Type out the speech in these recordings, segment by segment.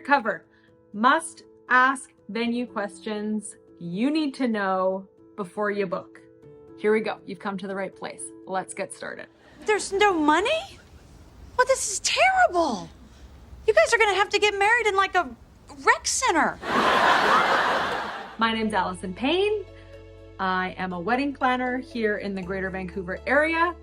cover must ask venue questions you need to know before you book. Here we go. You've come to the right place. Let's get started. There's no money? Well, this is terrible. You guys are gonna have to get married in like a rec center. My name's Allison Payne. I am a wedding planner here in the Greater Vancouver area,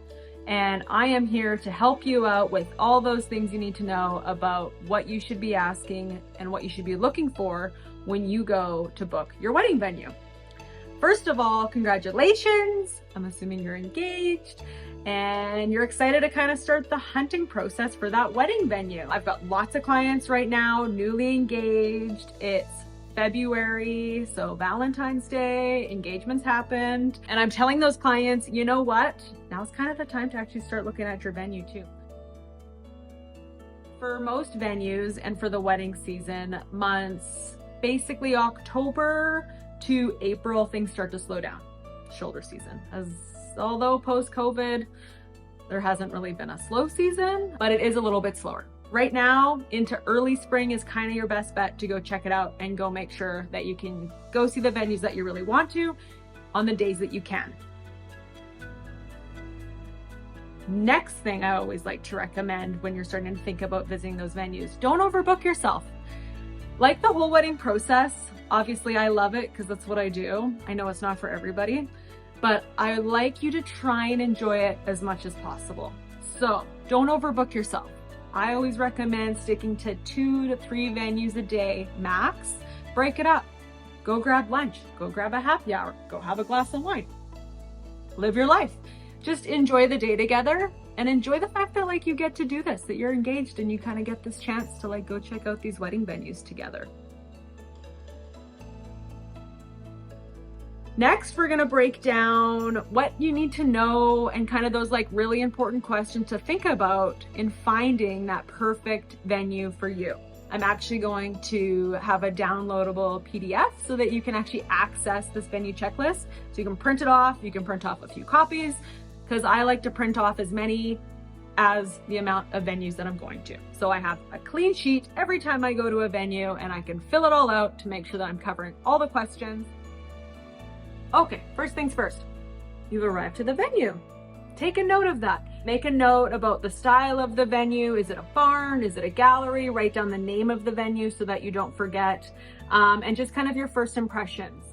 and I am here to help you out with all those things you need to know about what you should be asking and what you should be looking for when you go to book your wedding venue. First of all, congratulations. I'm assuming you're engaged and you're excited to kind of start the hunting process for that wedding venue. I've got lots of clients right now, newly engaged. It's February, so Valentine's Day, engagements happened. And I'm telling those clients, you know what? Now's kind of the time to actually start looking at your venue too. For most venues and for the wedding season, months, basically October to April, things start to slow down. Shoulder season. Although post-COVID, there hasn't really been a slow season, but it is a little bit slower. Right now, into early spring is kind of your best bet to go check it out and go make sure that you can go see the venues that you really want to on the days that you can. Next thing I always like to recommend when you're starting to think about visiting those venues, don't overbook yourself. Like the whole wedding process, obviously I love it because that's what I do. I know it's not for everybody, but I like you to try and enjoy it as much as possible. So don't overbook yourself. I always recommend sticking to 2 to 3 venues a day max. Break it up. Go grab lunch. Go grab a happy hour. Go have a glass of wine. Live your life. Just enjoy the day together and enjoy the fact that like you get to do this, that you're engaged and you kind of get this chance to like go check out these wedding venues together. Next, we're gonna break down what you need to know and kind of those like really important questions to think about in finding that perfect venue for you. I'm actually going to have a downloadable PDF so that you can actually access this venue checklist. So you can print it off, you can print off a few copies, because I like to print off as many as the amount of venues that I'm going to. So I have a clean sheet every time I go to a venue and I can fill it all out to make sure that I'm covering all the questions. Okay, first things first, you've arrived to the venue. Take a note of that. Make a note about the style of the venue. Is it a barn? Is it a gallery? Write down the name of the venue so that you don't forget. And just kind of your first impressions.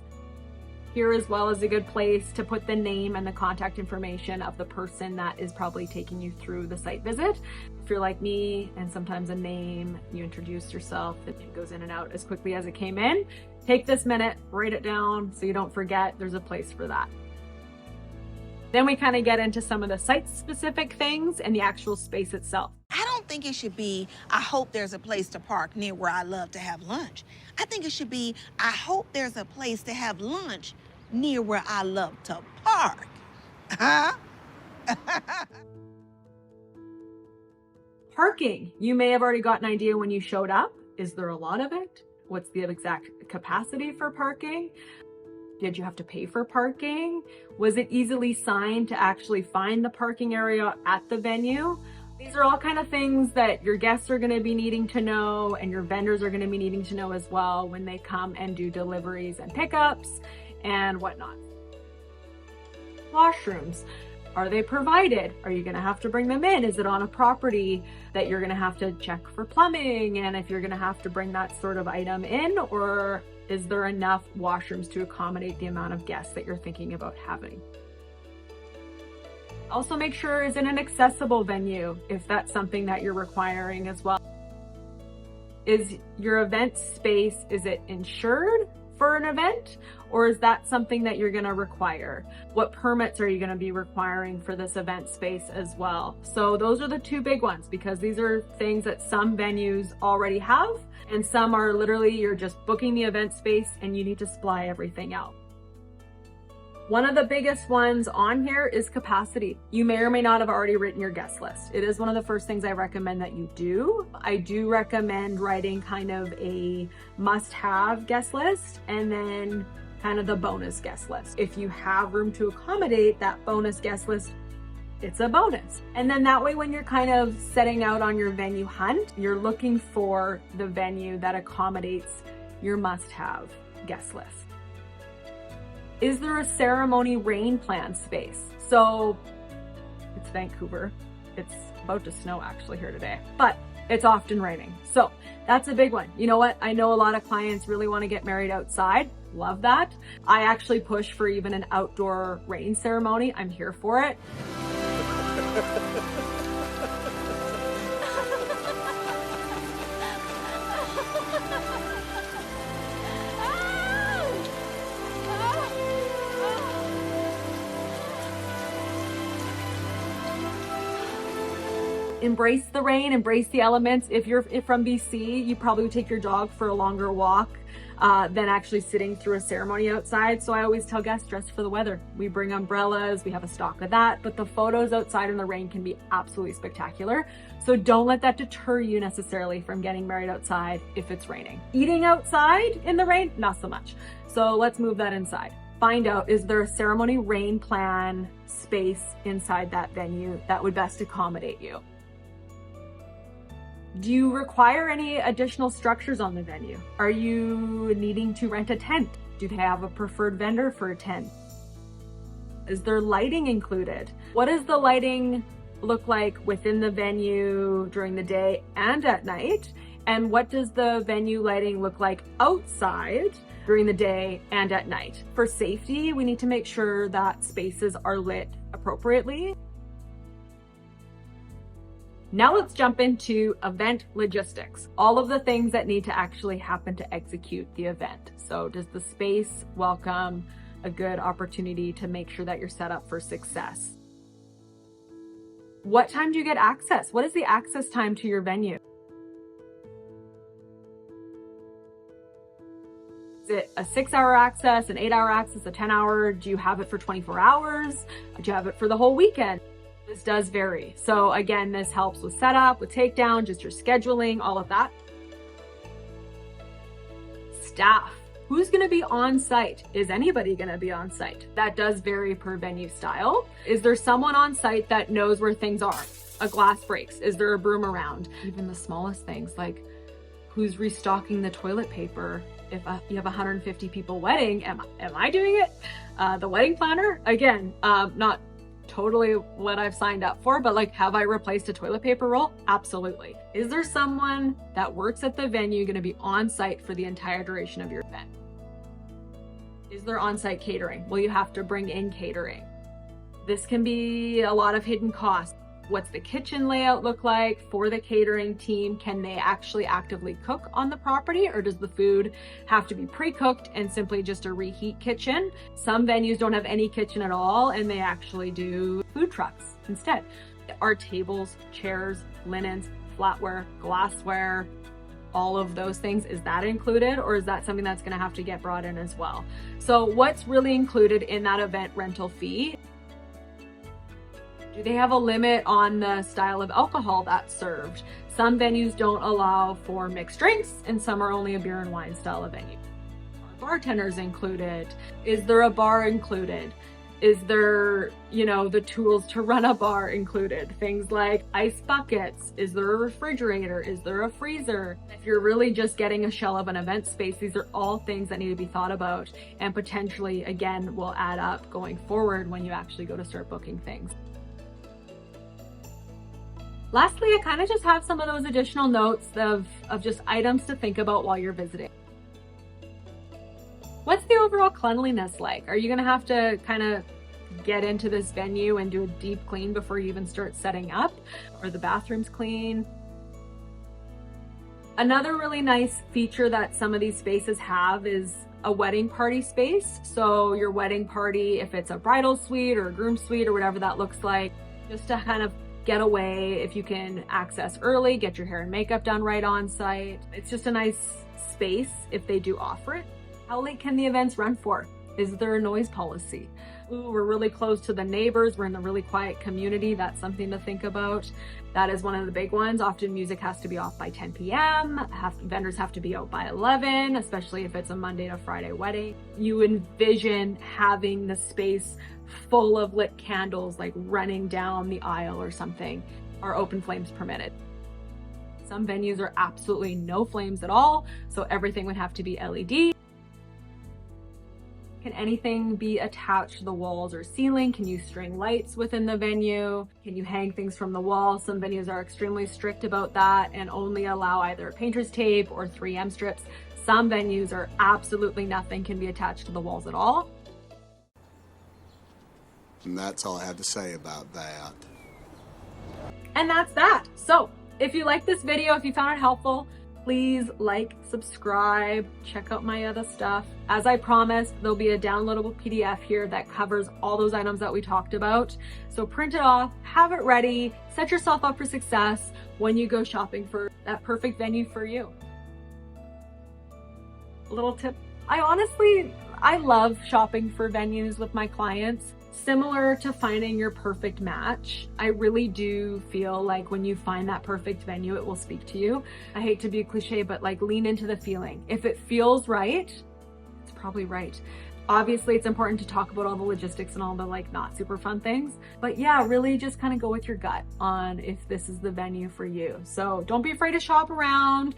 Here as well is a good place to put the name and the contact information of the person that is probably taking you through the site visit. If you're like me and sometimes a name, you introduce yourself, it goes in and out as quickly as it came in. Take this minute, write it down so you don't forget. There's a place for that. Then we kind of get into some of the site-specific things and the actual space itself. I don't think it should be, I hope there's a place to park near where I love to have lunch. I think it should be, I hope there's a place to have lunch near where I love to park. Huh? Parking. You may have already got an idea when you showed up. Is there a lot of it? What's the exact capacity for parking? Did you have to pay for parking? Was it easily signed to actually find the parking area at the venue? These are all kind of things that your guests are going to be needing to know and your vendors are going to be needing to know as well when they come and do deliveries and pickups and whatnot. Washrooms. Are they provided? Are you going to have to bring them in? Is it on a property that you're going to have to check for plumbing? And if you're going to have to bring that sort of item in, or is there enough washrooms to accommodate the amount of guests that you're thinking about having? Also make sure, is it an accessible venue if that's something that you're requiring as well? Is your event space, is it insured for an event, or is that something that you're going to require? What permits are you going to be requiring for this event space as well? So those are the two big ones, because these are things that some venues already have and some are literally you're just booking the event space and you need to supply everything else. One of the biggest ones on here is capacity. You may or may not have already written your guest list. It is one of the first things I recommend that you do. I do recommend writing kind of a must-have guest list and then kind of the bonus guest list. If you have room to accommodate that bonus guest list, it's a bonus. And then that way, when you're kind of setting out on your venue hunt, you're looking for the venue that accommodates your must-have guest list. Is there a ceremony rain plan space? So it's Vancouver. It's about to snow actually here today, but it's often raining. So that's a big one. You know what? I know a lot of clients really want to get married outside. Love that. I actually push for even an outdoor rain ceremony. I'm here for it. Embrace the rain, embrace the elements. If you're from BC, you probably would take your dog for a longer walk than actually sitting through a ceremony outside. So I always tell guests, dress for the weather. We bring umbrellas, we have a stock of that, but the photos outside in the rain can be absolutely spectacular. So don't let that deter you necessarily from getting married outside if it's raining. Eating outside in the rain, not so much. So let's move that inside. Find out, is there a ceremony rain plan space inside that venue that would best accommodate you? Do you require any additional structures on the venue? Are you needing to rent a tent? Do they have a preferred vendor for a tent? Is there lighting included? What does the lighting look like within the venue during the day and at night? And what does the venue lighting look like outside during the day and at night? For safety, we need to make sure that spaces are lit appropriately. Now let's jump into event logistics. All of the things that need to actually happen to execute the event. So does the space welcome a good opportunity to make sure that you're set up for success? What time do you get access? What is the access time to your venue? Is it a 6-hour access, an 8-hour access, a 10-hour? Do you have it for 24 hours? Do you have it for the whole weekend? This does vary. So again, this helps with setup, with takedown, just your scheduling, all of that. Staff. Who's going to be on site? Is anybody going to be on site? That does vary per venue style. Is there someone on site that knows where things are? A glass breaks. Is there a broom around? Even the smallest things like who's restocking the toilet paper? If you have 150 people wedding, am I doing it? The wedding planner? Again, not totally what I've signed up for, but like, have I replaced a toilet paper roll? Absolutely. Is there someone that works at the venue going to be on site for the entire duration of your event? Is there on-site catering? Will you have to bring in catering? This can be a lot of hidden costs. What's the kitchen layout look like for the catering team? Can they actually actively cook on the property, or does the food have to be pre-cooked and simply just a reheat kitchen? Some venues don't have any kitchen at all and they actually do food trucks instead. Are tables, chairs, linens, flatware, glassware, all of those things, is that included, or is that something that's going to have to get brought in as well? So what's really included in that event rental fee? Do they have a limit on the style of alcohol that's served? Some venues don't allow for mixed drinks and some are only a beer and wine style of venue. Are bartenders included? Is there a bar included? Is there, the tools to run a bar included? Things like ice buckets. Is there a refrigerator? Is there a freezer? If you're really just getting a shell of an event space, these are all things that need to be thought about and potentially, again, will add up going forward when you actually go to start booking things. Lastly, I kind of just have some of those additional notes of just items to think about while you're visiting. What's the overall cleanliness like? Are you going to have to kind of get into this venue and do a deep clean before you even start setting up? Are the bathrooms clean? Another really nice feature that some of these spaces have is a wedding party space. So your wedding party, if it's a bridal suite or a groom suite or whatever that looks like, just to kind of get away, if you can access early, get your hair and makeup done right on site. It's just a nice space if they do offer it. How late can the events run for? Is there a noise policy? Ooh, we're really close to the neighbors. We're in a really quiet community. That's something to think about. That is one of the big ones. Often music has to be off by 10 p.m. Vendors have to be out by 11, especially if it's a Monday to Friday wedding. You envision having the space full of lit candles, like running down the aisle or something. Are open flames permitted? Some venues are absolutely no flames at all, so everything would have to be LED. Can anything be attached to the walls or ceiling? Can you string lights within the venue? Can you hang things from the wall? Some venues are extremely strict about that and only allow either painter's tape or 3M strips. Some venues are absolutely nothing can be attached to the walls at all. And that's all I have to say about that. And that's that. So if you like this video, if you found it helpful, please like, subscribe, check out my other stuff. As I promised, there'll be a downloadable PDF here that covers all those items that we talked about. So print it off, have it ready, set yourself up for success when you go shopping for that perfect venue for you. A little tip, I love shopping for venues with my clients. Similar to finding your perfect match, I really do feel like when you find that perfect venue, it will speak to you. I hate to be a cliche, but like lean into the feeling. If it feels right, it's probably right. Obviously, it's important to talk about all the logistics and all the like not super fun things. But yeah, really just kind of go with your gut on if this is the venue for you. So don't be afraid to shop around.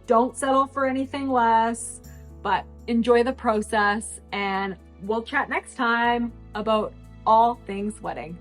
Don't settle for anything less, but enjoy the process, and we'll chat next time about all things wedding.